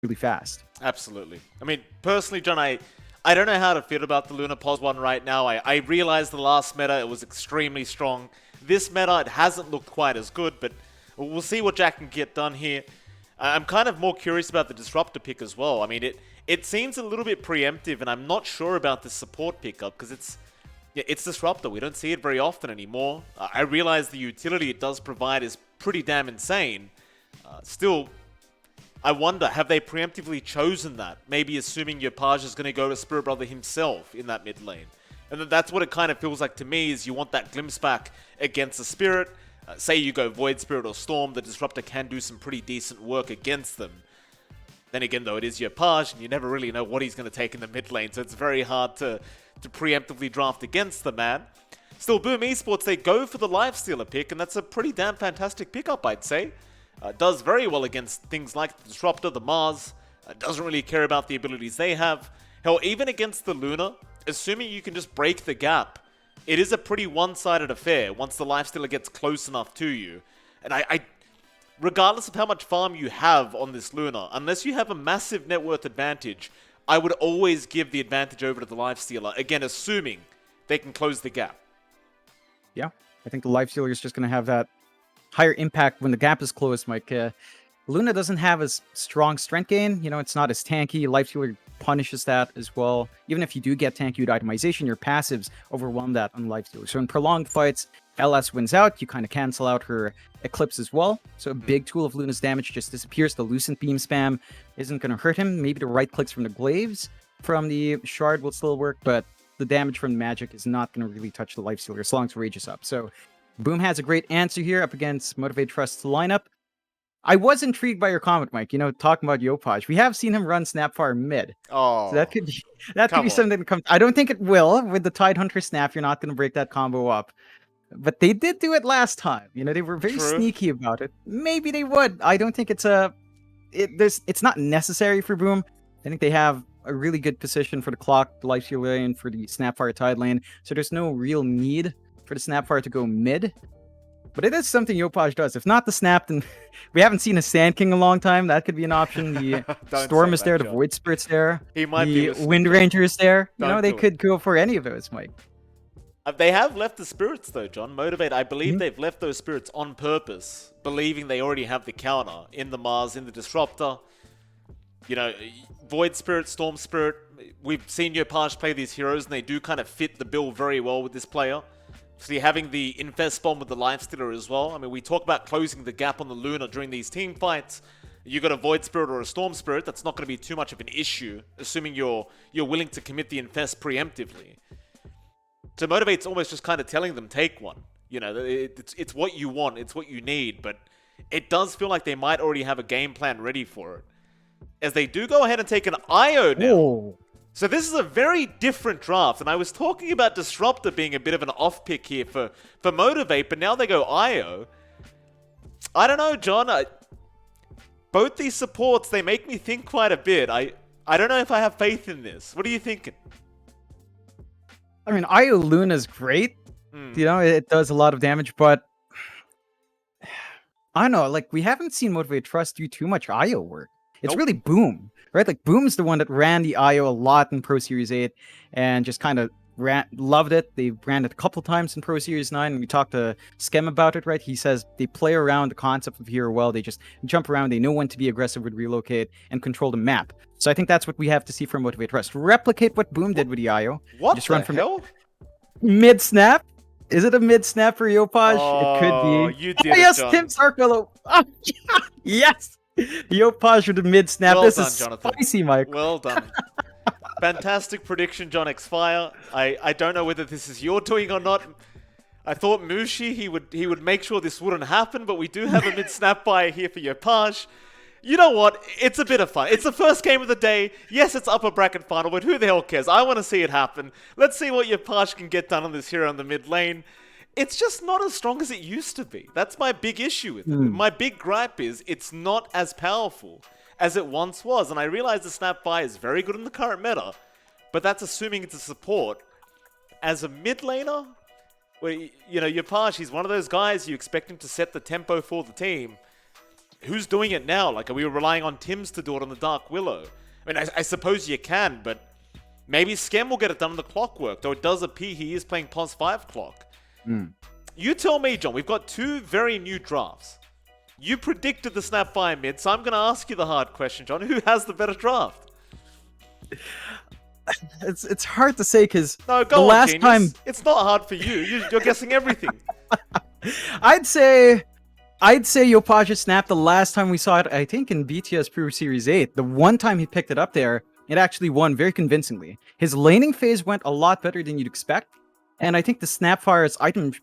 really fast. Absolutely. I mean, personally, John, I don't know how to feel about the Luna Pos one right now. I realized the last meta, it was extremely strong. This meta, it hasn't looked quite as good, but we'll see what Jack can get done here. I'm kind of more curious about the Disruptor pick as well. I mean, it seems a little bit preemptive, and I'm not sure about the support pickup, because it's Disruptor. We don't see it very often anymore. I realize the utility it does provide is pretty damn insane. Still, I wonder, have they preemptively chosen that? Maybe assuming Yopaj is going to go to Spirit Brother himself in that mid lane. And that's what it kind of feels like to me, is you want that glimpse back against the Spirit. Say you go Void Spirit or Storm, the Disruptor can do some pretty decent work against them. Then again, though, it is Yopaj, and you never really know what he's going to take in the mid lane, so it's very hard to preemptively draft against the man. Still, Boom Esports, they go for the Lifestealer pick, and that's a pretty damn fantastic pickup, I'd say. Does very well against things like the Disruptor, the Mars. Doesn't really care about the abilities they have. Hell, even against the Luna, assuming you can just break the gap, it is a pretty one-sided affair once the Lifestealer gets close enough to you. And I regardless of how much farm you have on this Luna, unless you have a massive net worth advantage, I would always give the advantage over to the Lifestealer, again, assuming they can close the gap. Yeah, I think the Lifestealer is just going to have that higher impact when the gap is closed, Mike. Luna doesn't have as strong strength gain. You know, it's not as tanky. Lifestealer punishes that as well. Even if you do get tanky with itemization, your passives overwhelm that on Lifestealer. So in prolonged fights, LS wins out. You kind of cancel out her Eclipse as well. So a big tool of Luna's damage just disappears. The Lucent Beam spam isn't going to hurt him. Maybe the right clicks from the Glaives from the Shard will still work, but the damage from the magic is not going to really touch the Lifestealer as long as Rage is up. So Boom has a great answer here up against Motivate.Trust's lineup. I was intrigued by your comment, Mike. You know, talking about Yopaj. We have seen him run Snapfire mid. Oh, So that could be something that comes. I don't think it will. With the Tidehunter Snap, you're not going to break that combo up. But they did do it last time. You know, they were very sneaky about it. Maybe they would. I don't think it's not necessary for Boom. I think they have a really good position for the clock, the Lifesteal lane, for the Snapfire Tide lane. So there's no real need for the Snapfire to go mid. But it is something Yopaj does. If not the Snap, then we haven't seen a Sand King in a long time. That could be an option. The Storm is there. John. The Void Spirit's there. He might the Wind Ranger is there. You know, they could go for any of those, Mike. They have left the Spirits, though, John. Motivate, I believe they've left those Spirits on purpose, believing they already have the counter in the Mars, in the Disruptor. You know, Void Spirit, Storm Spirit. We've seen Yopaj play these heroes, and they do kind of fit the bill very well with this player. So you're having the Infest Bomb with the Lifestealer as well. I mean, we talk about closing the gap on the Luna during these team fights. You got a Void Spirit or a Storm Spirit, that's not going to be too much of an issue, assuming you're willing to commit the Infest preemptively. So Motivate's almost just kind of telling them, take one. You know, it's what you want, it's what you need, but it does feel like they might already have a game plan ready for it. As they do go ahead and take an IO now. Whoa. So this is a very different draft, and I was talking about Disruptor being a bit of an off pick here for Motivate, but now they go IO. I don't know, John. Both these supports, they make me think quite a bit. I don't know if I have faith in this. What are you thinking? I mean, IO Luna's great. You know, it does a lot of damage, but I don't know, like, we haven't seen Motivate.Trust do too much IO work. It's really Boom, right? Like, Boom's the one that ran the IO a lot in Pro Series 8 and just kind of loved it. They ran it a couple times in Pro Series 9, and we talked to Skem about it, right? He says they play around the concept of hero well. They just jump around. They know when to be aggressive with relocate and control the map. So I think that's what we have to see from Motivate.Trust. Replicate what Boom did with the IO. What just the run from hell? Mid-snap? Is it a mid-snap for Yopaj? It could be. You did yes, John. Tim Sarkolo. Oh, yes! Yopaj with a mid-snap. Well this done, is Jonathan. spicy, Mike. Well done. Fantastic prediction, JohnXFire. I don't know whether this is your doing or not. I thought Mushi, he would make sure this wouldn't happen, but we do have a mid-snap buy here for Yopaj. You know what? It's a bit of fun. It's the first game of the day. Yes, it's upper bracket final, but who the hell cares? I want to see it happen. Let's see what Yopaj can get done on this hero in the mid lane. It's just not as strong as it used to be. That's my big issue with it. My big gripe is it's not as powerful as it once was. And I realize the snap buy is very good in the current meta, but that's assuming it's a support. As a mid laner, where, you know, Yopaj, he's one of those guys you expect him to set the tempo for the team. who's doing it now? Like, are we relying on Tims to do it on the Dark Willow? I mean, I suppose you can, but maybe Skem will get it done on the Clockwork, though it does appear he is playing +5 clock. You tell me, John, we've got 2 very new drafts. You predicted the Snapfire mid, so I'm going to ask you the hard question, John. Who has the better draft? It's hard to say because No, go the on, last Genius. time It's not hard for you. You're guessing everything. I'd say Yopaj snapped the last time we saw it, I think in BTS Pro Series 8. The one time he picked it up there, it actually won very convincingly. His laning phase went a lot better than you'd expect, and I think the Snapfire's item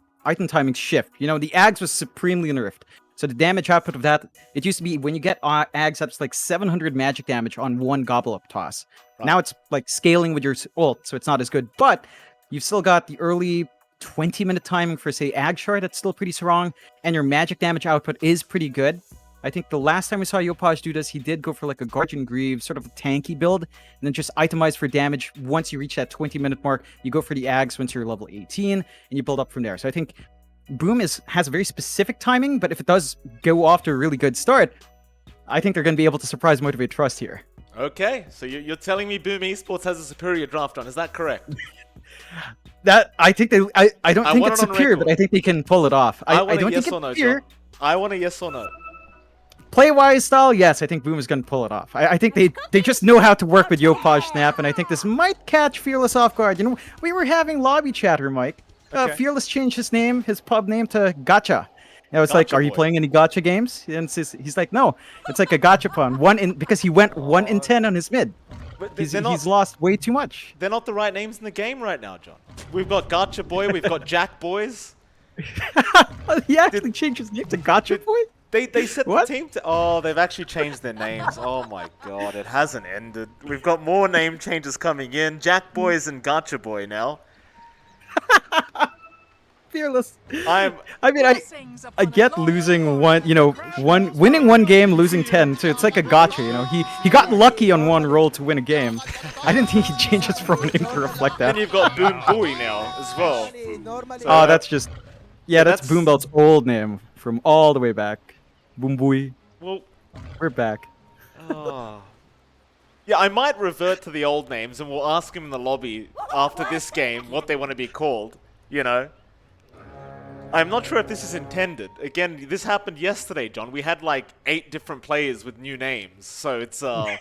timing shift. You know, the Ags was supremely nerfed. So the damage output of that, it used to be when you get Ags up, it's like 700 magic damage on one Gobble Up toss. Right. Now it's like scaling with your ult, so it's not as good. But you've still got the early 20-minute timing for, say, Ag Shard, that's still pretty strong, and your magic damage output is pretty good. I think the last time we saw Yopaj do this, he did go for like a Guardian Greaves, sort of a tanky build, and then just itemize for damage. Once you reach that 20-minute mark, you go for the Ags once you're level 18, and you build up from there. So I think Boom has a very specific timing, but if it does go off to a really good start, I think they're going to be able to surprise Motivate.Trust here. Okay, so you're telling me Boom Esports has a superior draft on, is that correct? That I think they. I don't think it's superior, but I think they can pull it off. I don't think it's superior. I want a yes or no. Play-wise style, yes, I think Boom is going to pull it off. I think they just know how to work with Yopaj Snap, and I think this might catch Fearless off guard. You know, we were having lobby chatter, Mike. Okay. Fearless changed his pub name to Gacha. I was like, are you playing any Gacha games? And he's like, no, it's like a Gachapon. Because he went 1 in 10 on his mid. But he's lost way too much. They're not the right names in the game right now, John. We've got Gacha Boy, we've got Jack Boys. He actually changed his name to Gacha Boy? They set the team to... Oh, they've actually changed their names. Oh my god, it hasn't ended. We've got more name changes coming in. Jack Boys and Gacha Boy now. Fearless. I get losing winning one game, losing 10. So it's like a gotcha, you know. He got lucky on one roll to win a game. I didn't think he'd change his pro name to reflect that. Then you've got Boom Booey now as well. So, that's just that's Boom Belt's old name from all the way back. Boom Booey. Well, we're back. Yeah, I might revert to the old names and we'll ask him in the lobby after this game what they want to be called, you know. I'm not sure if this is intended. Again, this happened yesterday, John. We had like 8 different players with new names, so it's I'm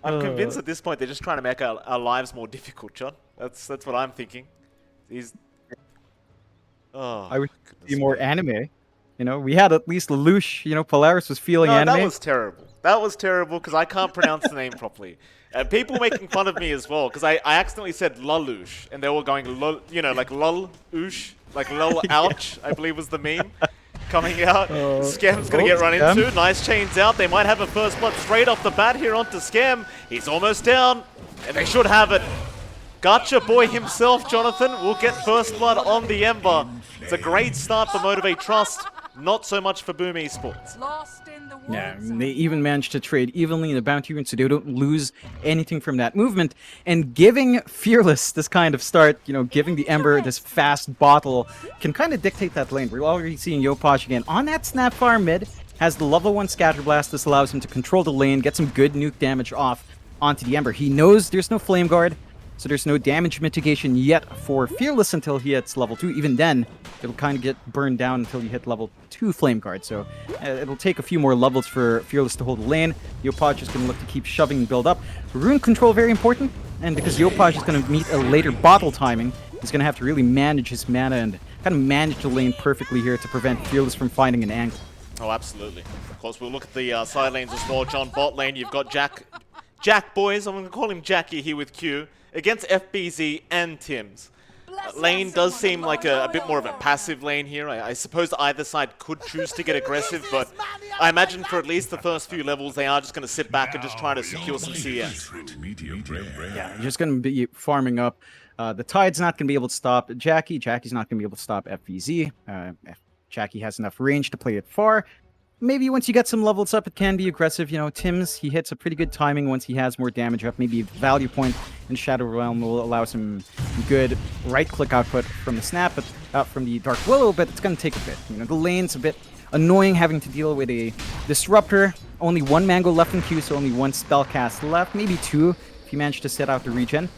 convinced at this point they're just trying to make our lives more difficult, John. That's what I'm thinking. I wish see more anime. You know, we had at least Lelouch, you know, Polaris was feeling anime. That was terrible. That was terrible because I can't pronounce the name properly. People making fun of me as well because I accidentally said Lelouch and they were going, like lol-oosh, like lol ouch, I believe was the meme coming out. Skem's going to get run into. Nice chains out. They might have a first blood straight off the bat here onto Skem. He's almost down and they should have it. Gacha Boy himself, Jonathan, will get first blood on the Ember. It's a great start for Motivate.Trust. Not so much for Boom Esports. Yeah, they even managed to trade evenly in the bounty rune, so they don't lose anything from that movement. And giving Fearless this kind of start, you know, giving the Ember this fast bottle, can kind of dictate that lane. We're already seeing Yopaj again on that Snapfire mid, has the level 1 Scatter Blast. This allows him to control the lane, get some good nuke damage off onto the Ember. He knows there's no Flame Guard, so there's no damage mitigation yet for Fearless until he hits level 2. Even then, it'll kind of get burned down until you hit level 2 Flame Guard. So it'll take a few more levels for Fearless to hold the lane. Yopaj is going to look to keep shoving and build up. Rune control very important, and because Yopaj is going to meet a later bottle timing, he's going to have to really manage his mana and kind of manage the lane perfectly here to prevent Fearless from finding an angle. Oh, absolutely. Of course, we'll look at the side lanes as well. John, bot lane, you've got Jack Boys. I'm going to call him Jackie here with Q. Against FBZ and Tims. Lane does seem like a bit more of a passive lane here. I suppose either side could choose to get aggressive, but I imagine for at least the first few levels, they are just going to sit back and just try to secure some CS. Yeah, just going to be farming up. The Tide's not going to be able to stop Jackie. Jackie's not going to be able to stop FBZ. Jackie has enough range to play it far. Maybe once you get some levels up, it can be aggressive. You know, Tims, he hits a pretty good timing once he has more damage up. Maybe a value point in Shadow Realm will allow some good right-click output from the Snap, but from the Dark Willow, but it's going to take a bit. You know, the lane's a bit annoying having to deal with a Disruptor. Only one Mango left in queue, so only one spell cast left, maybe two if you manage to set out the regen.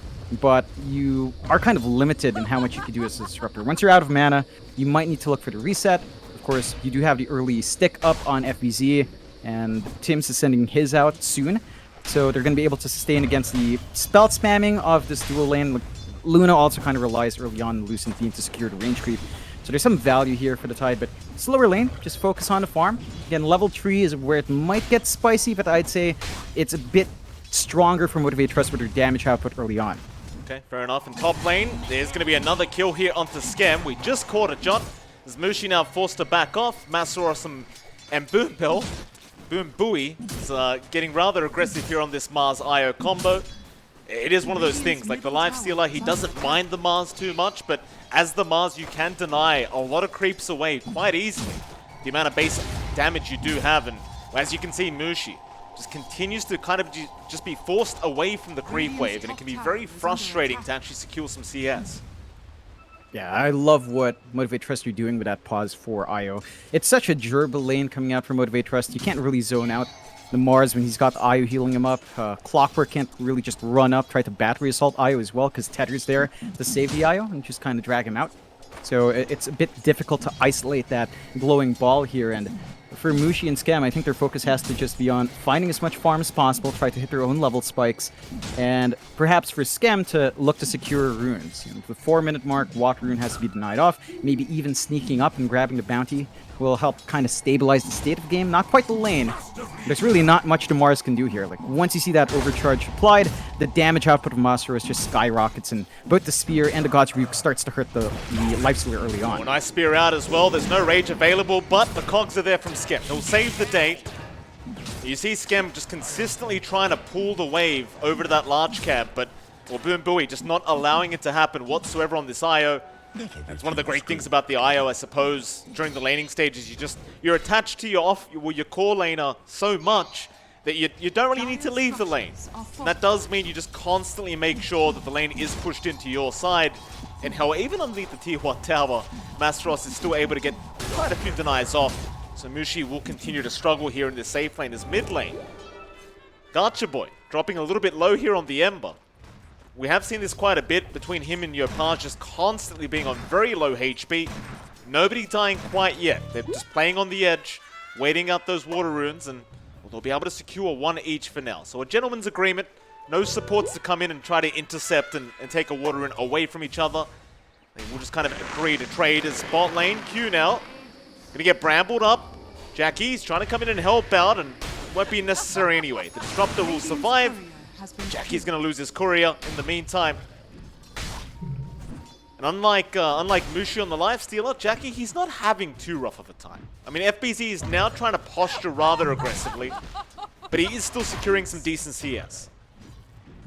But you are kind of limited in how much you can do as a Disruptor. Once you're out of mana, you might need to look for the reset. Of course, you do have the early stick up on FBZ, and Tim's is sending his out soon. So they're going to be able to sustain against the spell spamming of this dual lane. Luna also kind of relies early on the Lucent theme to secure the range creep. So there's some value here for the Tide, but slower lane, just focus on the farm. Again, level 3 is where it might get spicy, but I'd say it's a bit stronger for Motivate.Trust with their damage output early on. Okay, fair enough. In top lane, there's going to be another kill here onto Scam. We just caught it, John. As Mushi now forced to back off. Masaros and Boom Bowie is getting rather aggressive here on this Mars IO combo. It is one of those things, like the Lifestealer, he doesn't mind the Mars too much, but as the Mars, you can deny a lot of creeps away quite easily. The amount of base damage you do have, and as you can see, Mushi just continues to kind of just be forced away from the creep wave, and it can be very frustrating to actually secure some CS. Yeah, I love what Motivate.Trust are doing with that pause for IO. It's such a durable lane coming out from Motivate.Trust. You can't really zone out the Mars when he's got the IO healing him up. Clockwork can't really just run up, try to battery assault IO as well, because Tether's there to save the IO and just kind of drag him out. So it's a bit difficult to isolate that glowing ball here, and for Mushi and Scam, I think their focus has to just be on finding as much farm as possible, try to hit their own level spikes, and perhaps for Scam to look to secure runes. You know, the 4-minute mark, Water Rune has to be denied off, maybe even sneaking up and grabbing the bounty will help kind of stabilize the state of the game. Not quite the lane. There's really not much the Mars can do here. Like, once you see that overcharge applied, the damage output of Masaros just skyrockets, and both the Spear and the God's Rebuke starts to hurt the Lifestealer early on. Oh, nice Spear out as well. There's no Rage available, but the cogs are there from Scam. He'll save the day. You see Scam just consistently trying to pull the wave over to that large cab, but Boom Bowie just not allowing it to happen whatsoever on this IO. It's one of the great things about the IO, I suppose, during the laning stages. You're attached to your core laner so much that you don't really need to leave the lane. And that does mean you just constantly make sure that the lane is pushed into your side. And hell, even underneath the tier 1 tower, Masteros is still able to get quite a few denies off. So Mushi will continue to struggle here in this safe lane as mid lane. Gotcha Boy dropping a little bit low here on the Ember. We have seen this quite a bit between him and Yopaj just constantly being on very low HP. Nobody dying quite yet. They're just playing on the edge, waiting out those water runes, and they'll be able to secure one each for now. So a gentleman's agreement. No supports to come in and try to intercept and take a water rune away from each other. They will just kind of agree to trade as bot lane. Q now. Gonna get brambled up. Jackie's trying to come in and help out, and won't be necessary anyway. The Disruptor will survive. Jackie's going to lose his courier in the meantime. And unlike Mushi on the Lifestealer, Jackie, he's not having too rough of a time. I mean, FBZ is now trying to posture rather aggressively, but he is still securing some decent CS.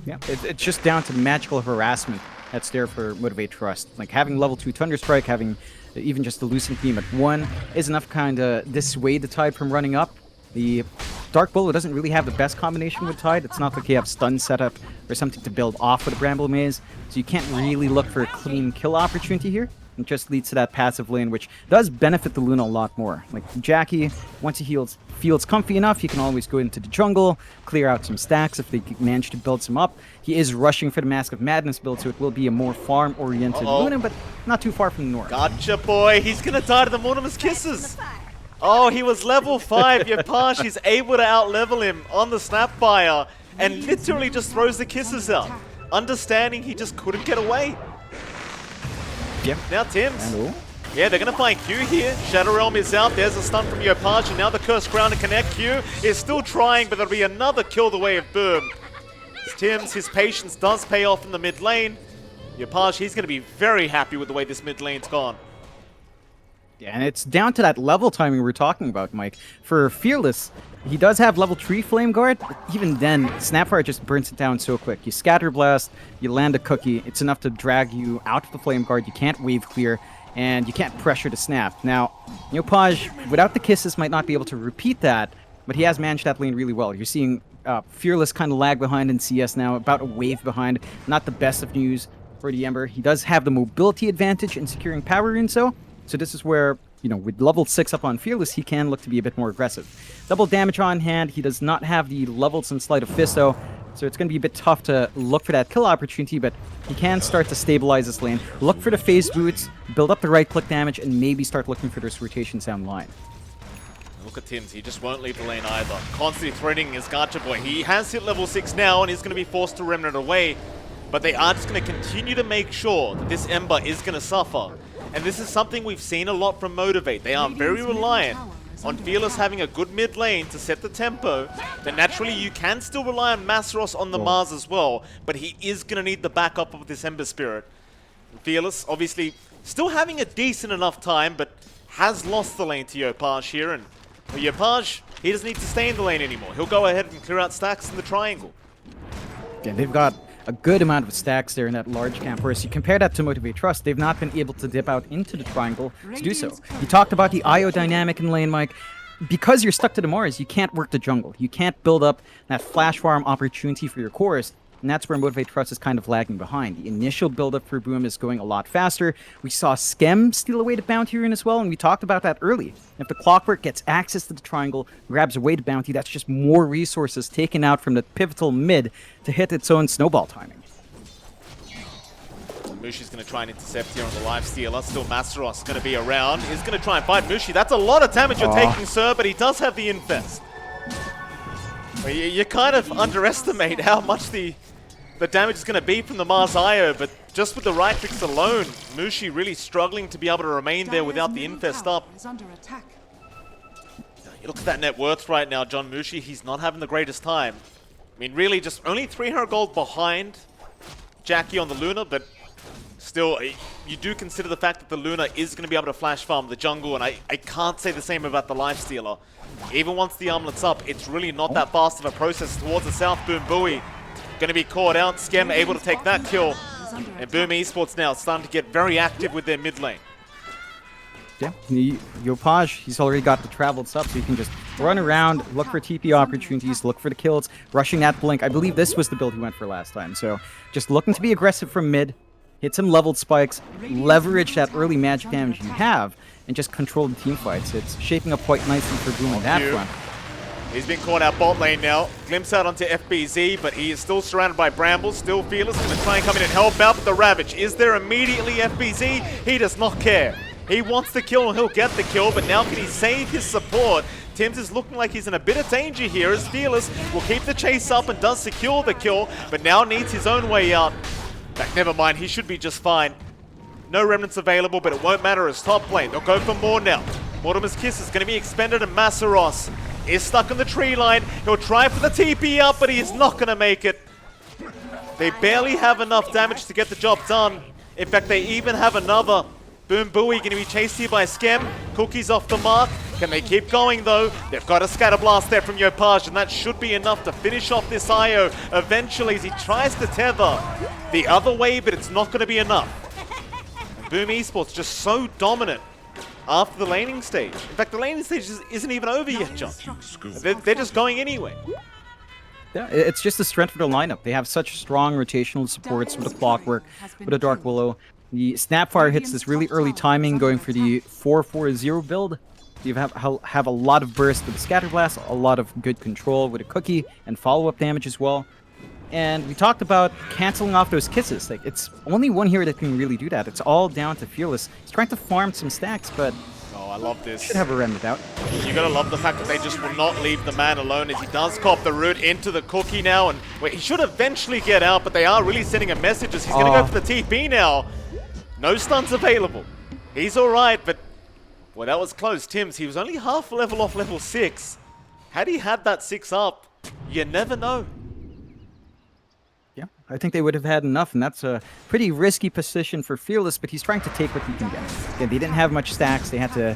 Yeah, it's just down to magical harassment that's there for Motivate.Trust. Like, having level 2 Thunderstrike, having even just the Lucent Beam at 1 is enough kind of dissuade the Tide from running up. The Dark Bullet doesn't really have the best combination with Tide. It's not like you have stun setup or something to build off with a Bramble Maze, so you can't really look for a clean kill opportunity here. It just leads to that passive lane, which does benefit the Luna a lot more. Like Jackie, once he feels comfy enough, he can always go into the jungle, clear out some stacks if they manage to build some up. He is rushing for the Mask of Madness build, so it will be a more farm-oriented Luna, but not too far from the north. Gotcha Boy, he's gonna die to the Mortimer's Kisses! Oh, he was level 5. Yopaj is able to out-level him on the Snapfire and literally just throws the kisses out. Understanding he just couldn't get away. Yep. Now Tim's. Yeah, they're going to find Q here. Shadow Realm is out. There's a stun from Yopaj, and now the Cursed Crown to connect. Q is still trying, but there'll be another kill the way of Boom. Tim's, his patience does pay off in the mid lane. Yopaj, he's going to be very happy with the way this mid lane's gone. Yeah, and it's down to that level timing we were talking about, Mike. For Fearless, he does have level 3 Flame Guard, but even then, Snapfire just burns it down so quick. You Scatter Blast, you land a cookie, it's enough to drag you out of the Flame Guard, you can't wave clear, and you can't pressure the Snap. Now, Yopaj, without the kisses, might not be able to repeat that, but he has managed that lane really well. You're seeing Fearless kind of lag behind in CS now, about a wave behind. Not the best of news for the Ember. He does have the mobility advantage in securing power runes, though. So this is where you know, with level 6 up on Fearless, he can look to be a bit more aggressive. Double damage on hand. He does not have the levels in Sleight of Fist, though, so it's going to be a bit tough to look for that kill opportunity, but he can start to stabilize this lane, look for the phase boots, build up the right-click damage, and maybe start looking for those rotations down the line. Look at Tims, he just won't leave the lane either. Constantly threatening his Gacha boy. He has hit level 6 now, and he's going to be forced to Remnant away, but they are just going to continue to make sure that this Ember is going to suffer. And this is something we've seen a lot from Motivate. They are very reliant on Fearless having a good mid lane to set the tempo. Then naturally you can still rely on Masaros on the Mars as well, but he is going to need the backup of this Ember Spirit. And Fearless obviously still having a decent enough time, but has lost the lane to Yopaj here. And for Yopaj, he doesn't need to stay in the lane anymore. He'll go ahead and clear out stacks in the triangle. Yeah, they've got a good amount of stacks there in that large camp, whereas you compare that to Motivate.Trust, they've not been able to dip out into the triangle to do so. You talked about the IO dynamic in lane, Mike. Because you're stuck to the Mars, you can't work the jungle. You can't build up that flash farm opportunity for your cores, and that's where Motivate.Trust is kind of lagging behind. The initial build-up for Boom is going a lot faster. We saw Skem steal away the Bounty Rune as well, and we talked about that early. If the Clockwork gets access to the triangle, grabs away the Bounty, that's just more resources taken out from the pivotal mid to hit its own snowball timing. Mushi's going to try and intercept here on the lifestealer. Still Masaros going to be around. He's going to try and fight Mushi. That's a lot of damage you're taking, sir, but he does have the Infest. You kind of underestimate how much the damage is going to be from the Mars IO, but just with the right tricks alone, Mushi really struggling to be able to remain there without the Infest up. You look at that net worth right now, John Mushi, he's not having the greatest time. I mean, really just only 300 gold behind Jackie on the Luna, but still, you do consider the fact that the Luna is going to be able to flash farm the jungle, and I can't say the same about the Lifestealer. Even once the armlet's up, it's really not that fast of a process towards the south. Boom Bowie going to be caught out. Skem able to take that kill. And Boom Esports now starting to get very active with their mid lane. Yeah, Yopaj, he's already got the traveled stuff, so you can just run around, look for TP opportunities, look for the kills, rushing that blink. I believe this was the build he went for last time, so just looking to be aggressive from mid, hit some leveled spikes, leverage that early magic damage you have, and just control the team fights. It's shaping up quite nicely for Boom on that front. He's been caught out bot lane now. Glimpse out onto FBZ, but he is still surrounded by Brambles. Still Fearless, going to try and come in and help out with the Ravage. Is there immediately FBZ? He does not care. He wants the kill and he'll get the kill, but now can he save his support? Tims is looking like he's in a bit of danger here as Fearless will keep the chase up and does secure the kill, but now needs his own way out. Never mind, he should be just fine. No remnants available, but it won't matter as top lane. They'll go for more now. Mortimer's Kiss is going to be expended, and Masaros is stuck on the tree line. He'll try for the TP up, but he is not going to make it. They barely have enough damage to get the job done. In fact, they even have another. Boom Bowie going to be chased here by Skem. Cookie's off the mark. Can they keep going though? They've got a scatter blast there from Yopaj, and that should be enough to finish off this IO eventually as he tries to tether the other way, but it's not going to be enough. And Boom Esports just so dominant after the laning stage. In fact, the laning stage isn't even over yet, John. They're just going anyway. Yeah, it's just the strength of their lineup. They have such strong rotational supports with the Clockwork, with the Dark Willow. The Snapfire hits this really early timing, going for the 4-4-0 build. You have a lot of burst with the Scatter Blast, a lot of good control with a Cookie, and follow-up damage as well. And we talked about canceling off those kisses. Like, it's only one hero that can really do that. It's all down to Fearless. He's trying to farm some stacks, but oh, I love this. Should have a remnant out. You gotta love the fact that they just will not leave the man alone as he does cop the root into the Cookie now, and wait, he should eventually get out, but they are really sending a message as he's gonna go for the TP now. No stuns available. He's alright, but well, that was close. Tims, he was only half a level off level 6. Had he had that 6 up, you never know. Yeah, I think they would have had enough, and that's a pretty risky position for Fearless, but he's trying to take what he can get. Again, they didn't have much stacks. They had to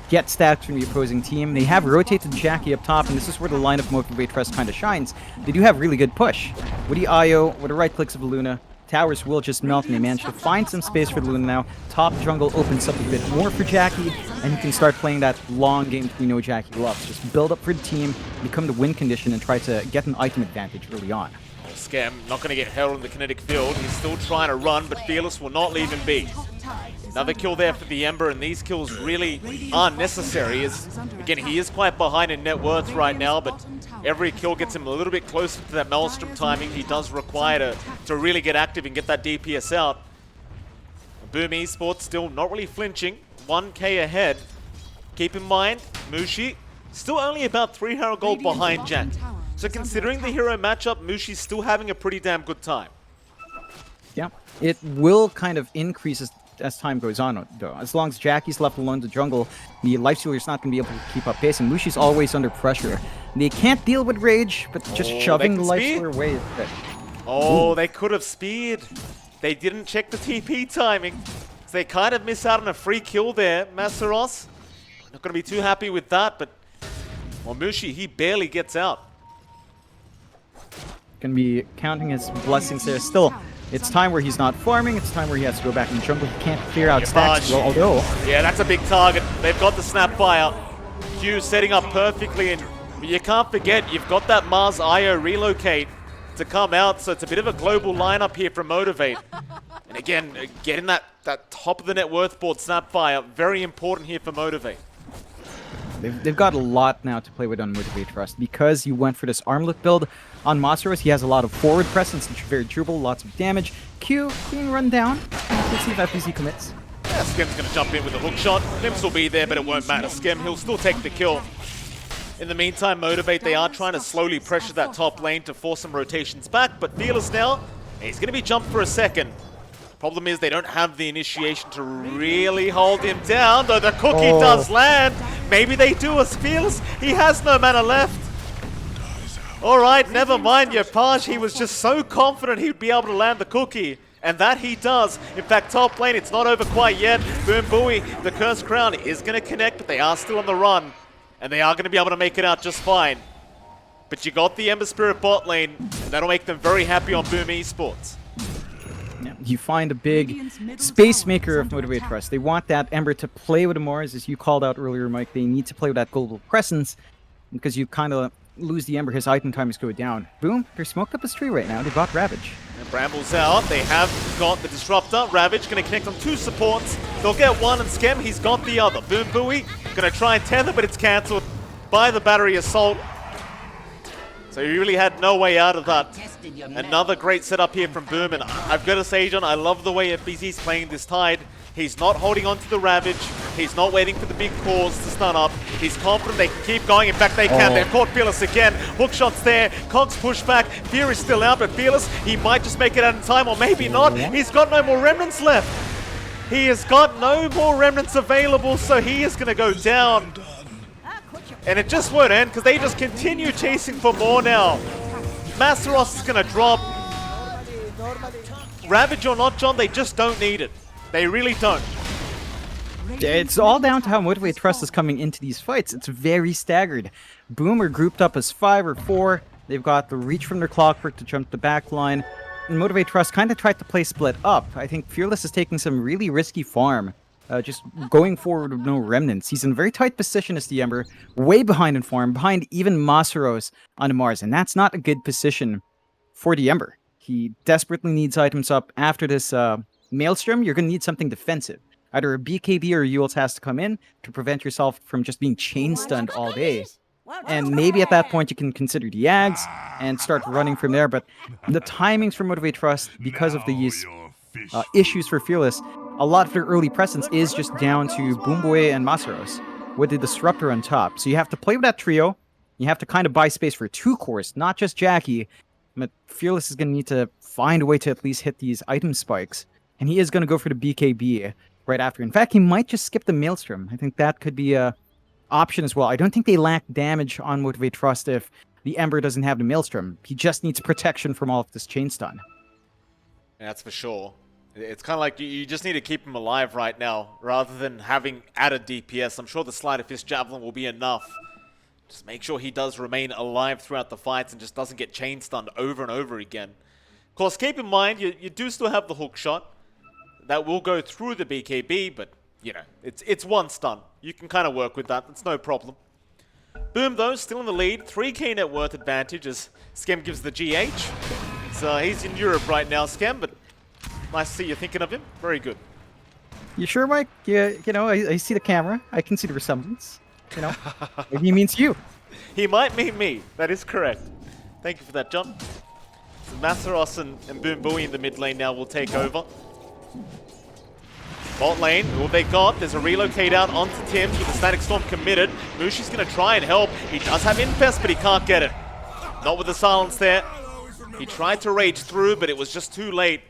get stacks from the opposing team. They have rotated Jackie up top, and this is where the line of Motivate.Trust kind of shines. They do have really good push. With the IO, with the right clicks of Luna, towers will just melt, and they manage to find some space for the Luna now. Top jungle opens up a bit more for Jackie, and he can start playing that long game that we know Jackie loves. Just build up for the team, become the win condition, and try to get an item advantage early on. Skem not going to get held in the kinetic field. He's still trying to run, but Fearless will not leave him be. Another kill there for the Ember, and these kills really aren't necessary. Again, he is quite behind in net worth right now, but every kill gets him a little bit closer to that Maelstrom timing he does require to really get active and get that DPS out. Boom Esports still not really flinching, 1k ahead. Keep in mind, Mushi still only about 300 gold behind Jack. So considering the hero matchup, Mushi's still having a pretty damn good time. Yeah, it will kind of increase as time goes on, though. As long as Jackie's left alone in the jungle, the Lifestealer's not going to be able to keep up pace, and Mushi's always under pressure. They can't deal with rage, but just shoving the Lifestealer away is good. Oh, they could have speared. They didn't check the TP timing. So they kind of miss out on a free kill there. Masaros, not going to be too happy with that, but well, Mushi, he barely gets out. Going to be counting his blessings there. Still, it's time where he's not farming. It's time where he has to go back in the jungle. He can't clear out stacks, although... Yeah, that's a big target. They've got the Snapfire. Q setting up perfectly, and you can't forget, you've got that Mars IO relocate to come out, so it's a bit of a global lineup here from Motivate. And again, getting that top of the net worth board Snapfire, very important here for Motivate. They've got a lot now to play with on Motivate.Trust. Because you went for this armlet build on Masaros, he has a lot of forward presence, which is very durable, lots of damage. Q, clean run down. Let's see if FBZ commits. Yeah, Skem's going to jump in with a hook shot. Limbs will be there, but it won't matter. Skem, he'll still take the kill. In the meantime, Motivate, they are trying to slowly pressure that top lane to force some rotations back, but Fearless now, he's going to be jumped for a second. Problem is they don't have the initiation to really hold him down, though the cookie does land. Maybe they do as Fearless. He has no mana left. Alright, never mind your Page. He was just so confident he'd be able to land the cookie. And that he does. In fact, top lane, it's not over quite yet. Boom Bowie, the Cursed Crown is going to connect, but they are still on the run. And they are going to be able to make it out just fine. But you got the Ember Spirit bot lane, and that'll make them very happy on Boom Esports. Yeah, you find a big space maker of Motivate.Trust. They want that Ember to play with the Mars, as you called out earlier, Mike. They need to play with that global presence, because you kind of lose the Ember, his item times go down. Boom, they're smoked up a tree right now. They got Ravage. And Bramble's out. They have got the Disruptor. Ravage going to connect on two supports. They'll get one, and Skem, he's got the other. Boom Bowie going to try and tether, but it's cancelled by the Battery Assault. So he really had no way out of that. Another great setup here from Boom, and I've got to say, John, I love the way FBZ's playing this Tide. He's not holding on to the Ravage. He's not waiting for the big cores to stun up. He's confident they can keep going. In fact, they can. They've caught Fearless again. Hook shots there. Cogs push back. Fear is still out, but Fearless, he might just make it out in time, or maybe not. He's got no more remnants left. He has got no more remnants available, so he is going to go down. And it just won't end, because they just continue chasing for more now. Masaros is going to drop. Ravage or not, John, they just don't need it. They really don't. It's all down to how Motivate.Trust is coming into these fights. It's very staggered. Boom are grouped up as 5 or 4. They've got the reach from their Clockwork to jump the back line. And Motivate.Trust kind of tried to play split up. I think Fearless is taking some really risky farm. Just going forward with no remnants. He's in a very tight position as the Ember, way behind in farm, behind even Masaros on Mars, and that's not a good position for the Ember. He desperately needs items up. After this Maelstrom, you're going to need something defensive. Either a BKB or a Yules has to come in to prevent yourself from just being chain stunned all day. And maybe at that point you can consider the Ags and start running from there, but the timings for Motivate.Trust, because of these issues for Fearless, a lot of their early presence is just down to Boomboy and Masaros with the Disruptor on top. So you have to play with that trio. You have to kind of buy space for 2 cores, not just Jackie. But Fearless is going to need to find a way to at least hit these item spikes. And he is going to go for the BKB right after. In fact, he might just skip the Maelstrom. I think that could be a option as well. I don't think they lack damage on Motivate.Trust if the Ember doesn't have the Maelstrom. He just needs protection from all of this chain stun. That's for sure. It's kind of like you just need to keep him alive right now, rather than having added DPS. I'm sure the Sleight of Fist Javelin will be enough. Just make sure he does remain alive throughout the fights and just doesn't get chain stunned over and over again. Of course, keep in mind, you do still have the hook shot. That will go through the BKB, but, you know, it's one stun. You can kind of work with that. That's no problem. Boom, though, still in the lead. 3k net worth advantage as Skem gives the GH. So he's in Europe right now, Skem, but nice to see you thinking of him. Very good. You sure, Mike? Yeah, you know, I see the camera. I can see the resemblance. You know, maybe he means you. He might mean me. That is correct. Thank you for that, John. So Masaros and Boom Booey in the mid lane now will take over. Bot lane, all they got, there's a relocate out onto Tim's with the Static Storm committed. Mushi's going to try and help. He does have Infest, but he can't get it. Not with the silence there. He tried to rage through, but it was just too late.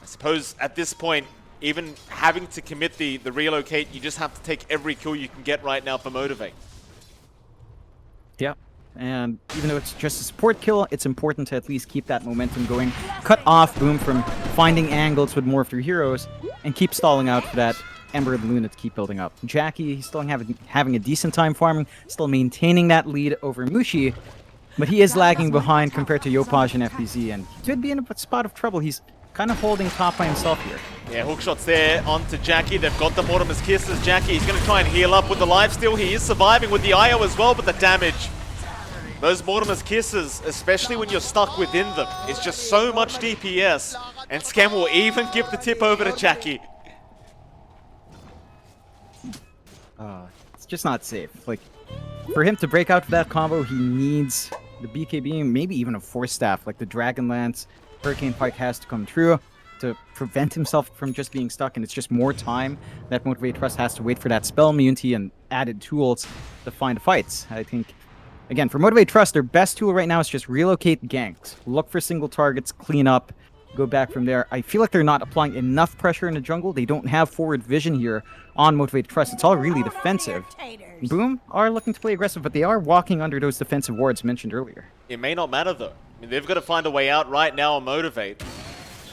I suppose at this point, even having to commit the relocate, you just have to take every kill you can get right now for Motivate. Yeah. And even though it's just a support kill, it's important to at least keep that momentum going. Cut off Boom from finding angles with more of their heroes, and keep stalling out for that Ember and Luna to keep building up. Jackie, he's still having a decent time farming, still maintaining that lead over Mushi, but he is lagging behind compared to Yopaj and FBZ, and he could be in a spot of trouble. He's kind of holding top by himself here. Yeah, hook shots there onto Jackie. They've got the Mortimer's Kisses. Jackie, he's going to try and heal up with the lifesteal. He is surviving with the IO as well, but the damage. Those Mortimer's Kisses, especially when you're stuck within them, it's just so much DPS. And Scam will even give the tip over to Jackie. It's just not safe. Like, for him to break out for that combo, he needs the BKB, maybe even a Force Staff, like the Dragon Lance. Hurricane Pike has to come through to prevent himself from just being stuck, and it's just more time that Motivate.Trust has to wait for that spell immunity and added tools to find fights. I think, again, for Motivate.Trust, their best tool right now is just relocate ganks. Look for single targets, clean up, go back from there. I feel like they're not applying enough pressure in the jungle. They don't have forward vision here on Motivate.Trust. It's all really defensive. Boom are looking to play aggressive, but they are walking under those defensive wards mentioned earlier. It may not matter though. I mean, they've got to find a way out right now on Motivate.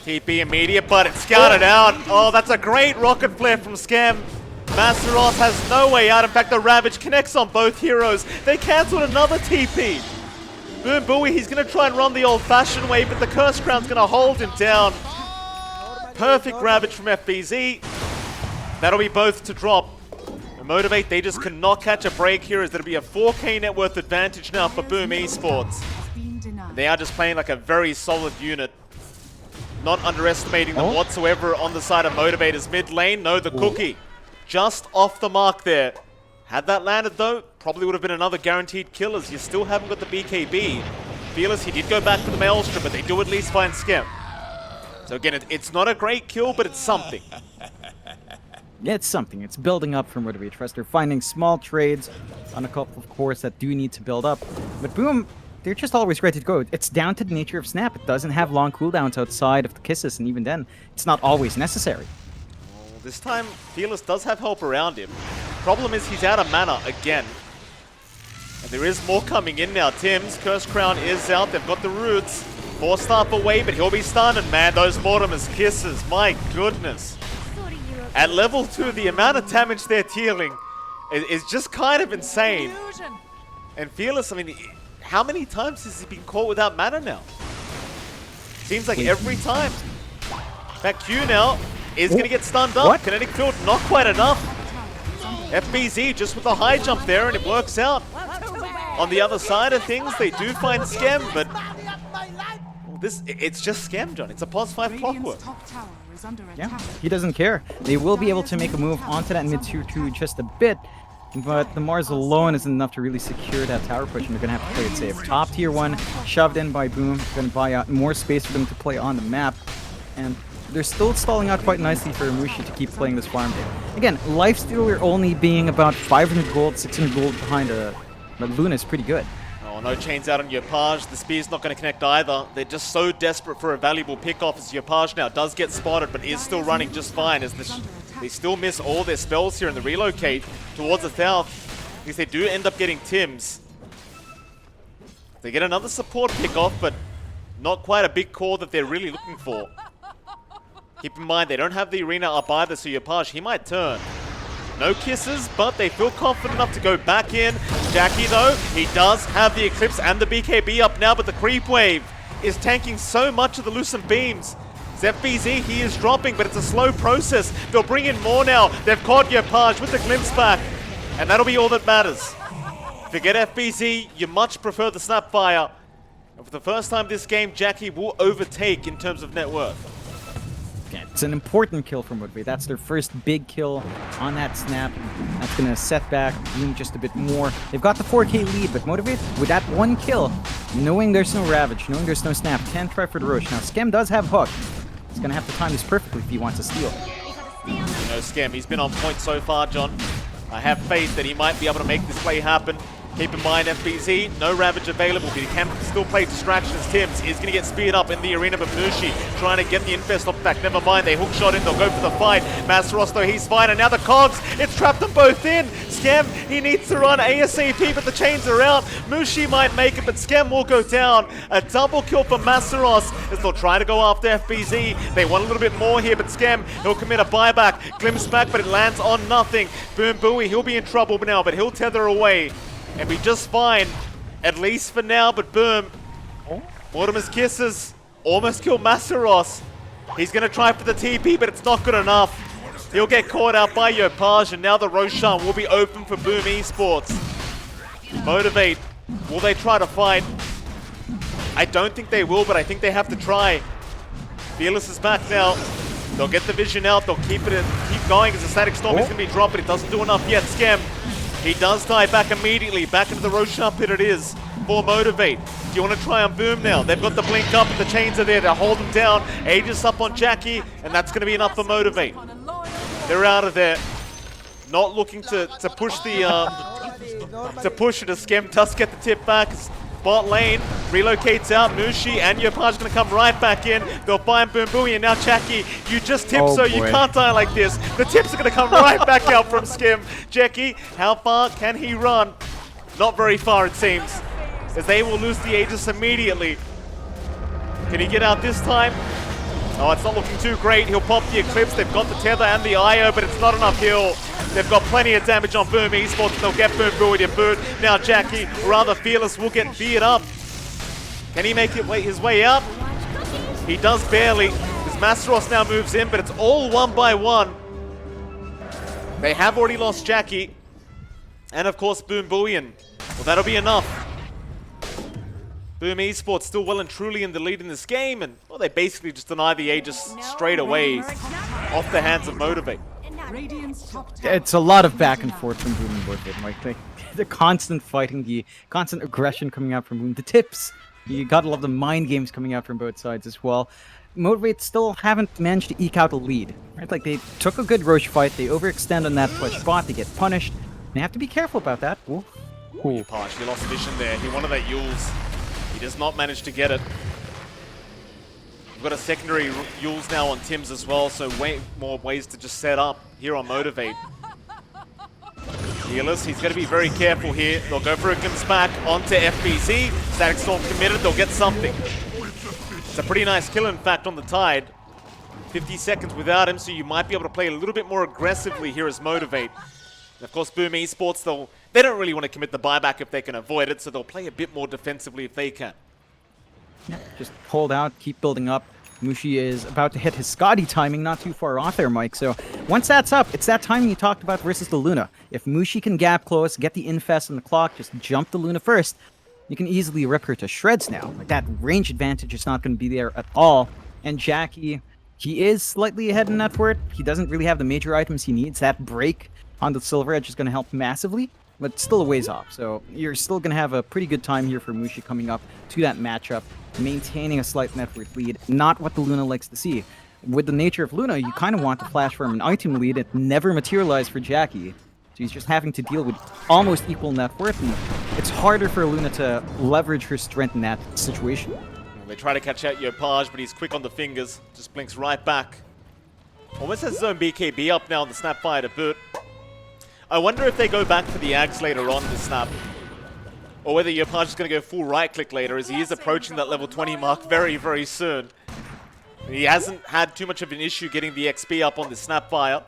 TP immediate, but it's scouted out. Oh, that's a great rocket flare from Scam. Masaros has no way out. In fact, the Ravage connects on both heroes. They cancelled another TP. Boom Booey, he's going to try and run the old-fashioned way, but the Curse Crown's going to hold him down. Perfect Ravage from FBZ. That'll be both to drop. And Motivate, they just cannot catch a break here, as it'll be a 4K net worth advantage now for Boom Esports. They are just playing like a very solid unit. Not underestimating them whatsoever on the side of Motivator's mid lane. No, the cookie. Just off the mark there. Had that landed though, probably would have been another guaranteed kill, as you still haven't got the BKB. Fearless, he did go back for the Maelstrom, but they do at least find Scam. So again, it's not a great kill, but it's something. Yeah, it's something. It's building up for Motivate.Trust. They're finding small trades on a couple of cores that do need to build up. But Boom, they're just always ready to go. It's down to the nature of Snap. It doesn't have long cooldowns outside of the kisses, and even then, it's not always necessary. Well, this time, Fearless does have help around him. Problem is he's out of mana again. And there is more coming in now. Tim's Curse Crown is out. They've got the roots. Force Staff away, but he'll be stunned. And man, those Mortimer's Kisses, my goodness. At level 2, the amount of damage they're dealing is just kind of insane. And Fearless, I mean, how many times has he been caught without mana now? Seems like every time. In fact, Q now is going to get stunned up. What? Kinetic Field, not quite enough. FBZ just with a high jump there, and it works out. On the other side of things, they do find Scam, but it's just Scam, John. It's a +5 clockwork. Yeah, he doesn't care. They will be able to make a move onto that mid tier 2 just a bit, but the Mars alone isn't enough to really secure that tower push, and they're going to have to play it safe. Top tier 1, shoved in by Boom, going to buy out more space for them to play on the map, and they're still stalling out quite nicely for Mushi to keep playing this farm game. Again, Lifestealer only being about 500 gold, 600 gold behind Luna is pretty good. Oh, no chains out on Yopaj. The spear's not going to connect either. They're just so desperate for a valuable pick-off, as Yopaj now does get spotted, but is still running just fine, as they still miss all their spells here in the relocate towards the south. Because they do end up getting Tim's. They get another support pick-off, but not quite a big core that they're really looking for. Keep in mind, they don't have the arena up either, so Yopaj, he might turn. No kisses, but they feel confident enough to go back in. Jackie, though, he does have the Eclipse and the BKB up now, but the creep wave is tanking so much of the Lucent Beams. ZBZ, he is dropping, but it's a slow process. They'll bring in more now. They've caught Yopaj with the glimpse back, and that'll be all that matters. Forget FBZ, you much prefer the Snapfire. And for the first time this game, Jackie will overtake in terms of net worth. Yeah, It's an important kill for Motivate. That's their first big kill on that snap. That's going to set back Boom just a bit more. They've got the 4K lead, but Motivate, with that one kill, knowing there's no Ravage, knowing there's no snap, can try for the rush. Now, Skem does have Hook. He's going to have to time this perfectly if he wants to steal. No, Skem, he's been on point so far, John. I have faith that he might be able to make this play happen. Keep in mind, FBZ, no Ravage available, but he can still play distractions. Tims is going to get speared up in the arena, but Mushi trying to get the infest off back. Never mind, they hook shot in, they'll go for the fight. Masteros, though, he's fine, and now the Cogs, it's trapped them both in. Skem, he needs to run ASAP, but the chains are out. Mushi might make it, but Skem will go down. A double kill for Masteros as they'll try to go after FBZ. They want a little bit more here, but Skem, he'll commit a buyback. Glimpse back, but it lands on nothing. Boom Booey, he'll be in trouble now, but he'll tether away. And be just fine, at least for now, but Boom. Mortimer's Kisses almost killed Masteros. He's going to try for the TP, but it's not good enough. He'll get caught out by Yopaj, and now the Roshan will be open for Boom Esports. Motivate, will they try to fight? I don't think they will, but I think they have to try. Fearless is back now. They'll get the vision out, they'll keep going as the Static Storm is going to be dropped, but it doesn't do enough yet. Skem. He does die back immediately. Back into the Roshan pit it is for Motivate. Do you want to try on Boom now? They've got the blink up and the chains are there to hold him down. Aegis up on Jackie, and that's going to be enough for Motivate. They're out of there. Not looking to push the to push it as Skem does get the tip back. Bot lane relocates out. Mushi and Yopaj is going to come right back in. They'll find Boom Booey, and now Jackie, you just tipped, so you can't die like this. The tips are going to come right back out from Skem. Jackie, how far can he run? Not very far, it seems, as they will lose the Aegis immediately. Can he get out this time? Oh, it's not looking too great. He'll pop the Eclipse. They've got the Tether and the IO, but it's not enough heal. They've got plenty of damage on Boom Esports, and they'll get Boom Booey to boot. Now Jackie, rather Fearless, will get beat up. Can he make his way out? He does barely, as Masteros now moves in, but it's all one by one. They have already lost Jackie, and of course Boom Booey, and well, that'll be enough. Boom Esports still well and truly in the lead in this game, and well, they basically just deny the Aegis straight away off the hands of Motivate. It's a lot of back and forth from Boom and Motivate, Mike. The constant fighting, the constant aggression coming out from Boom, the tips. You gotta love the mind games coming out from both sides as well. Motivate still haven't managed to eke out a lead, right? Like, they took a good Roche fight, they overextend on that push spot, they get punished. They have to be careful about that. Ooh. Ooh. Partially lost vision there. He wanted that Yules. He does not manage to get it. We've got a secondary Yules now on Tims as well, so way more ways to just set up here on Motivate. Fearless, he's going to be very careful here. They'll go for a glimpse back onto FBZ. Static Storm committed, they'll get something. It's a pretty nice kill, in fact, on the Tide. 50 seconds without him, so you might be able to play a little bit more aggressively here as Motivate. And of course, Boom Esports, they don't really want to commit the buyback if they can avoid it, so they'll play a bit more defensively if they can. Yeah, just hold out, keep building up. Mushi is about to hit his Scotty timing, not too far off there, Mike. So once that's up, it's that timing you talked about versus the Luna. If Mushi can gap close, get the infest on the clock, just jump the Luna first, you can easily rip her to shreds now. Like, that range advantage is not going to be there at all. And Jackie, he is slightly ahead in net worth. He doesn't really have the major items he needs. That break on the Silver Edge is going to help massively, but still a ways off. So you're still going to have a pretty good time here for Mushi coming up to that matchup, maintaining a slight net worth lead. Not what the Luna likes to see. With the nature of Luna, you kind of want to flash from an item lead. It never materialized for Jackie. So he's just having to deal with almost equal net worth, and it's harder for Luna to leverage her strength in that situation. They try to catch out Yopaj, but he's quick on the fingers. Just blinks right back. Almost has his own BKB up now on the Snapfire to boot. I wonder if they go back for the Ags later on this snap. Or whether Yopaj is going to go full right-click later, as he is approaching that level 20 mark very, very soon. He hasn't had too much of an issue getting the XP up on the Snapfire.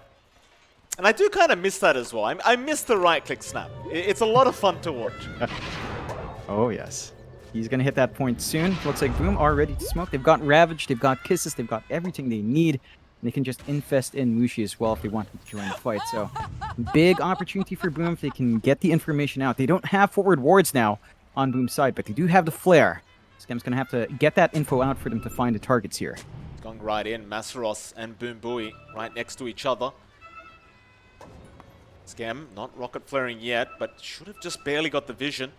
And I do kind of miss that as well. I miss the right-click snap. It's a lot of fun to watch. Oh, yes. He's going to hit that point soon. Looks like Boom are ready to smoke. They've got Ravage, they've got Kisses, they've got everything they need. They can just infest in Mushi as well if they want to join the fight. So, big opportunity for Boom if they can get the information out. They don't have forward wards now on Boom's side, but they do have the flare. Skem's going to have to get that info out for them to find the targets here. Going right in. Masaros and Boom Bui right next to each other. Scam, not rocket flaring yet, but should have just barely got the vision.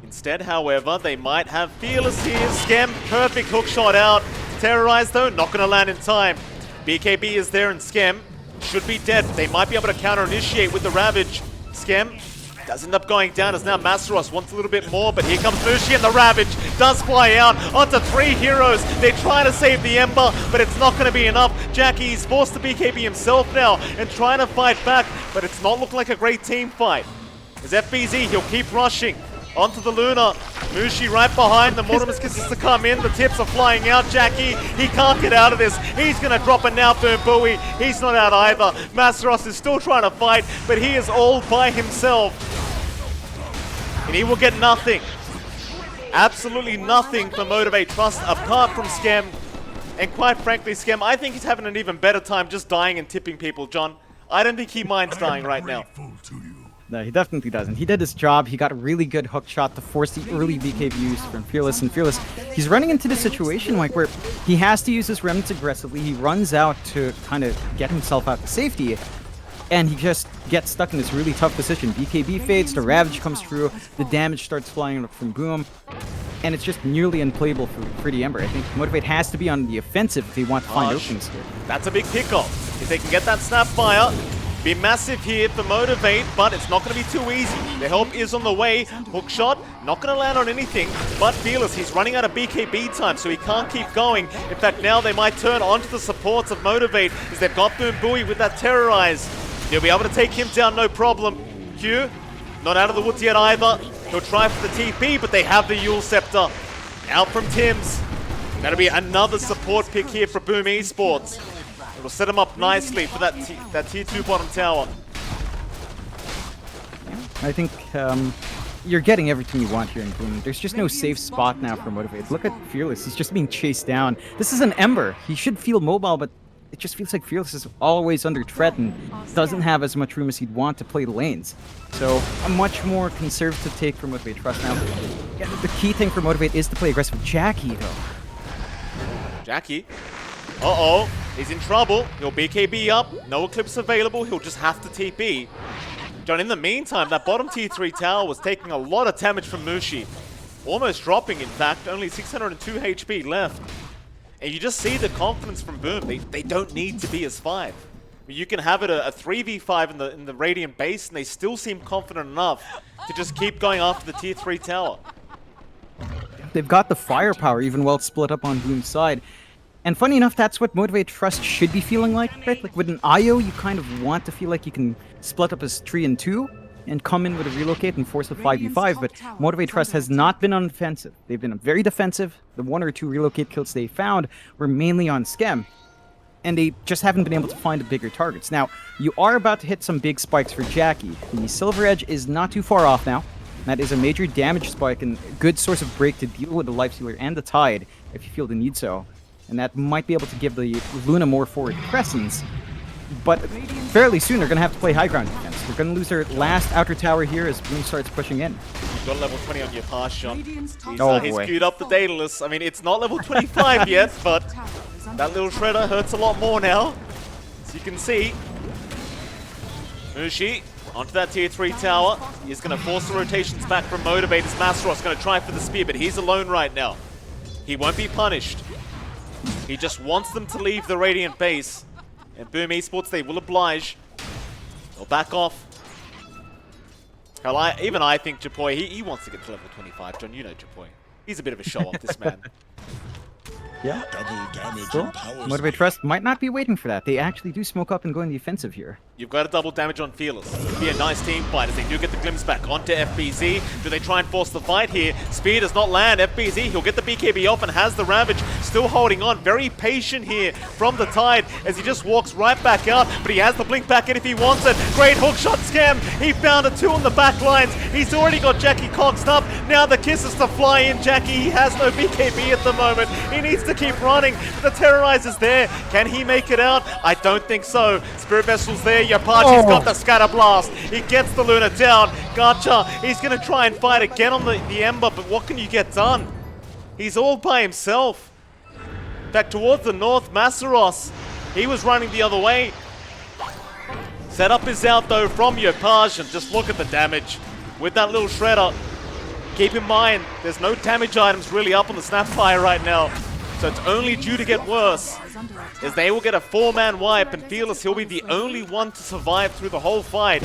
Instead, however, they might have Fearless here. Scam, perfect hook shot out. Terrorize though, not going to land in time. BKB is there and Scam should be dead. They might be able to counter-initiate with the Ravage. Scam does end up going down as now Masaros wants a little bit more, but here comes Mushi and the Ravage does fly out onto 3 heroes. They're trying to save the Ember, but it's not going to be enough. Jackie is forced to BKB himself now and trying to fight back, but it's not looking like a great team fight. As FBZ, he'll keep rushing onto the Luna. Mushi right behind. The Mortimer's kisses to come in. The tips are flying out. Jackie, he can't get out of this. He's going to drop it now. Boom Bui, he's not out either. Masaros is still trying to fight, but he is all by himself. And he will get nothing. Absolutely nothing for Motivate.Trust apart from Scam. And quite frankly, Scam, I think he's having an even better time just dying and tipping people, John. I don't think he minds dying right now. No, he definitely doesn't. He did his job. He got a really good hook shot to force the early BKB use from Fearless. And Fearless, he's running into this situation like where he has to use his remnants aggressively. He runs out to kind of get himself out to safety. And he just gets stuck in this really tough position. BKB fades, the Ravage comes through, the damage starts flying up from Boom. And it's just nearly unplayable for the Ember. I think Motivate has to be on the offensive if they want to find openings here. That's a big kickoff. If they can get that Snapfire, be massive here for Motivate, but it's not going to be too easy. The help is on the way. Hook shot, not going to land on anything, but Fearless, he's running out of BKB time, so he can't keep going. In fact, now they might turn onto the supports of Motivate as they've got Boom Bui with that Terrorize. He'll be able to take him down, no problem. Q, not out of the woods yet either. He'll try for the TP, but they have the Yule Scepter. Out from Tim's. That'll be another support pick here for Boom Esports. It'll set him up nicely for that tier 2 bottom tower. I think you're getting everything you want here in Boom. There's just no safe spot now for Motivate. Look at Fearless. He's just being chased down. This is an Ember. He should feel mobile, but it just feels like Fearless is always under threat and doesn't have as much room as he'd want to play the lanes. So a much more conservative take for Motivate.Trust now. Yeah, the key thing for Motivate is to play aggressive Jackie, though. Jackie. Uh-oh. He's in trouble. He'll BKB up. No Eclipse available. He'll just have to TP. John, in the meantime, that bottom tier 3 tower was taking a lot of damage from Mushi. Almost dropping, in fact. Only 602 HP left. And you just see the confidence from Boom. They don't need to be as 5. You can have it a 3v5 in the Radiant base, and they still seem confident enough to just keep going after the tier 3 tower. They've got the firepower, even while it's split up on Boom's side. And funny enough, that's what Motivate.Trust should be feeling like, right? Like with an IO, you kind of want to feel like you can split up as 3 and 2 and come in with a relocate and force a 5v5, but Motivate.Trust has not been on offensive. They've been very defensive. The 1 or 2 relocate kills they found were mainly on Scam, and they just haven't been able to find the bigger targets. Now, you are about to hit some big spikes for Jackie. The Silver Edge is not too far off now. That is a major damage spike and a good source of break to deal with the Life Stealer and the Tide if you feel the need so. And that might be able to give the Luna more forward presence. But fairly soon, they're going to have to play high ground defense. They're going to lose their last outer tower here as Boom starts pushing in. You've got level 20 on your pass, John. He's boy. queued up the Daedalus. I mean, it's not level 25 yet, but that little shredder hurts a lot more now. As you can see. Mushi onto that tier 3 tower. He's going to force the rotations back from Motivate. As Masaros going to try for the spear, but he's alone right now. He won't be punished. He just wants them to leave the Radiant base. And Boom Esports, they will oblige. They'll back off. Hell, even I think Japoy, he wants to get to level 25. John, you know Japoy. He's a bit of a show-off, this man. Yeah. Cool. Motivate.Trust might not be waiting for that. They actually do smoke up and go in the offensive here. You've got a double damage on Fearless. It'd be a nice team fight as they do get the glimpse back onto FBZ. Do they try and force the fight here? Spear does not land. FBZ, he'll get the BKB off and has the Ravage. Still holding on. Very patient here from the Tide as he just walks right back out. But he has the blink back in if he wants it. Great hook shot Scam. He found a 2 on the back lines. He's already got Jackie coxed up. Now the kisses to fly in. Jackie, he has no BKB at the moment. He needs to keep running. But the Terrorizer's there. Can he make it out? I don't think so. Spirit Vessel's there. Yapachi's got the Scatter Blast. He gets the Luna down. Gacha, he's going to try and fight again on the Ember, but what can you get done? He's all by himself. In fact, towards the north, Masaros, he was running the other way. Setup is out though from Yopaj, and just look at the damage with that little shredder. Keep in mind, there's no damage items really up on the Snapfire right now, so it's only due to get worse, as they will get a 4-man wipe, and Fearless, he'll be the only one to survive through the whole fight.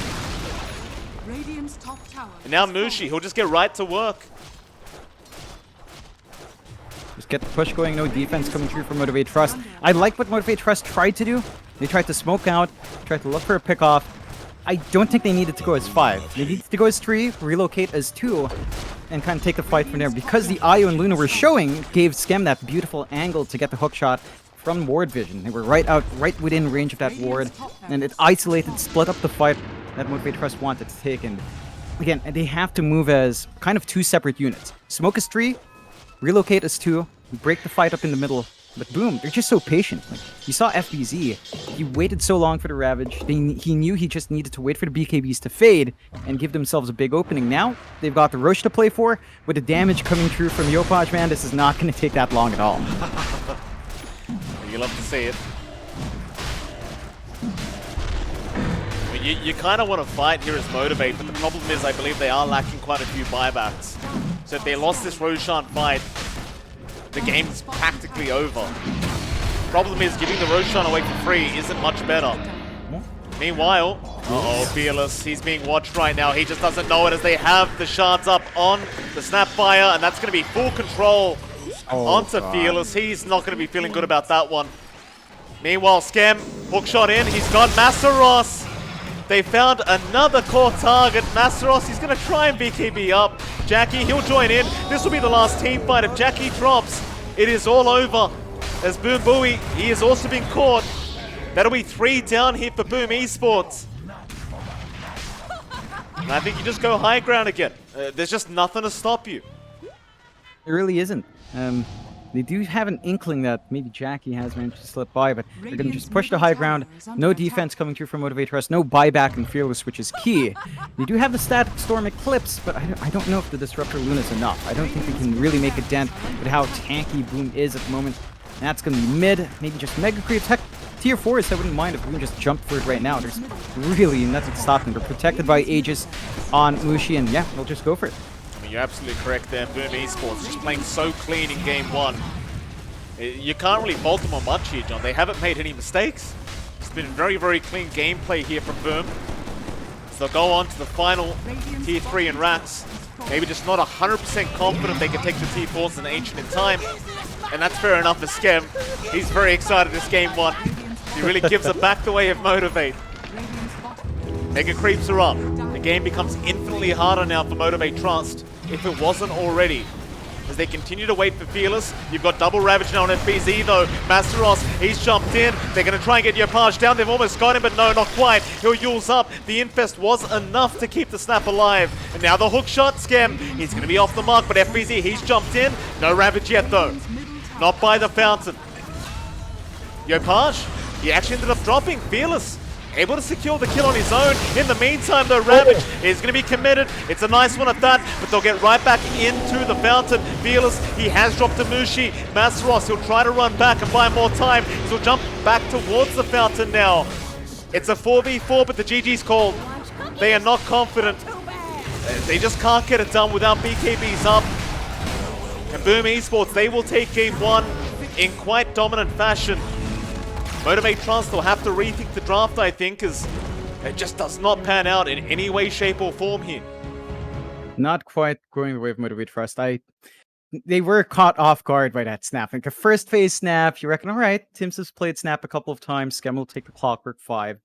And now Mushi, he'll just get right to work. Just get the push going, no defense coming through from Motivate.Trust. I like what Motivate.Trust tried to do. They tried to smoke out, tried to look for a pick-off. I don't think they needed to go as 5. They needed to go as 3, relocate as 2, and kind of take the fight from there. Because the Io and Luna were showing, gave Skem that beautiful angle to get the hook shot from ward vision. They were right within range of that ward, and it isolated, split up the fight that Motivate.Trust wanted to take. And again, they have to move as kind of 2 separate units. Smoke as 3, relocate as 2, break the fight up in the middle. But boom, they're just so patient. Like, you saw FBZ, he waited so long for the Ravage. He knew he just needed to wait for the BKBs to fade and give themselves a big opening. Now, they've got the Rosh to play for. With the damage coming through from Yopaj, man, this is not going to take that long at all. You love to see it. I mean, you kind of want to fight here as Motivate, but the problem is I believe they are lacking quite a few buybacks. So if they lost this Roshan fight, the game's practically over. Problem is, giving the Roshan away for free isn't much better. Meanwhile, Fearless, he's being watched right now. He just doesn't know it as they have the shards up on the Snapfire, and that's going to be full control onto Fearless. He's not going to be feeling good about that one. Meanwhile, Skem, hookshot in. He's got Masaros. They found another core target. Masaros, he's going to try and BKB up. Jackie, he'll join in. This will be the last team fight. If Jackie drops, it is all over. As Boom Bowie, he has also been caught. That'll be 3 down here for Boom Esports. And I think you just go high ground again. There's just nothing to stop you. It really isn't. They do have an inkling that maybe Jackie has managed to slip by, but they're going to just push the high ground. No defense coming through from Motivate.Trust, no buyback and Fearless, which is key. They do have the Static Storm Eclipse, but I don't know if the Disruptor Luna is enough. I don't think they can really make a dent with how tanky Boom is at the moment. That's going to be mid, maybe just Mega Creeps. Heck, Tier 4s, I wouldn't mind if Boom just jumped for it right now. There's really nothing to stop them. They're protected by Aegis on Mushi, and yeah, they'll just go for it. You're absolutely correct there. Boom Esports just playing so clean in game 1. You can't really fault them on much here, John. They haven't made any mistakes. It's been very, very clean gameplay here from Boom. So they'll go on to the final Tier 3 in Rats. Maybe just not 100% confident they can take the Tier 4s in Ancient in time. And that's fair enough for Skem. He's very excited this game 1. He really gives it back the way of Motivate. Mega Creeps are up. The game becomes infinitely harder now for Motivate.Trust, if it wasn't already. As they continue to wait for Fearless, you've got double Ravage now on FBZ though. Masteros, he's jumped in. They're going to try and get Yopaj down. They've almost got him, but no, not quite. He'll Yule's up. The Infest was enough to keep the Snap alive. And now the hook shot, Skem. He's going to be off the mark, but FBZ, he's jumped in. No Ravage yet though. Not by the fountain. Yopaj, he actually ended up dropping. Fearless, able to secure the kill on his own. In the meantime, though, Ravage is going to be committed. It's a nice one at that, but they'll get right back into the fountain. Fearless, he has dropped to Mushi. Masaros, he'll try to run back and buy more time. He'll jump back towards the fountain now. It's a 4v4, but the GG's called. They are not confident. They just can't get it done without BKBs up. And Boom Esports, they will take game 1 in quite dominant fashion. Motivate.Trust will have to rethink the draft, I think, as it just does not pan out in any way, shape, or form here. Not quite going the way of Motivate.Trust. They were caught off guard by that snap. Like a first phase snap, you reckon, all right, Tims has played snap a couple of times. Skem will take the Clockwork 5.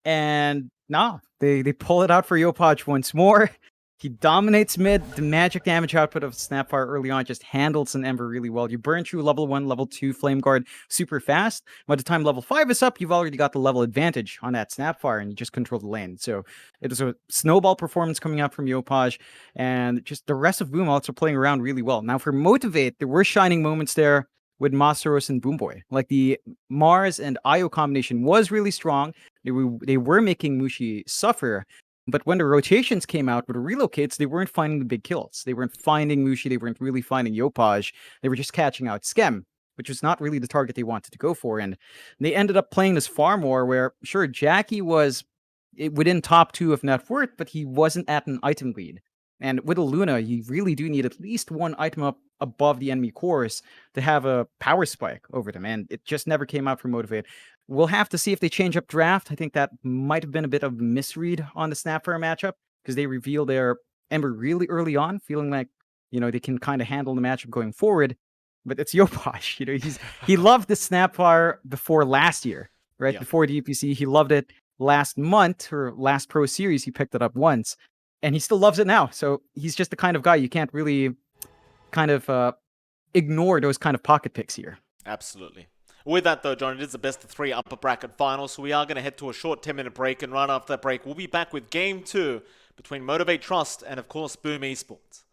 And no, they pull it out for Yopaj once more. He dominates mid. The magic damage output of Snapfire early on just handles an Ember really well. You burn through level 1, level 2 Flame Guard super fast. By the time level 5 is up, you've already got the level advantage on that Snapfire, and you just control the lane. So it was a snowball performance coming out from Yopaj, and just the rest of Boom also playing around really well. Now for Motivate, there were shining moments there with Masaros and Boomboy. Like the Mars and Io combination was really strong. They were making Mushi suffer. But when the rotations came out with the relocates, they weren't finding the big kills. They weren't finding Mushi. They weren't really finding Yopaj. They were just catching out Skem. which was not really the target they wanted to go for. And they ended up playing this far more where, sure, Jackie was within top 2 of net worth, but he wasn't at an item lead. And with a Luna, you really do need at least one item up above the enemy cores to have a power spike over them. And it just never came out for Motivate. We'll have to see if they change up draft. I think that might have been a bit of a misread on the Snapfire matchup because they revealed their Ember really early on, feeling like, they can kind of handle the matchup going forward. But it's Yopash. He loved the Snapfire before last year, right? Yeah. Before the EPC, he loved it last month or last Pro Series. He picked it up once, and he still loves it now. So he's just the kind of guy you can't really kind of ignore those kind of pocket picks here. Absolutely. With that, though, John, it is the best of 3 upper bracket final, so we are going to head to a short 10-minute break, and right after that break, we'll be back with Game 2 between Motivate.Trust and, of course, Boom Esports.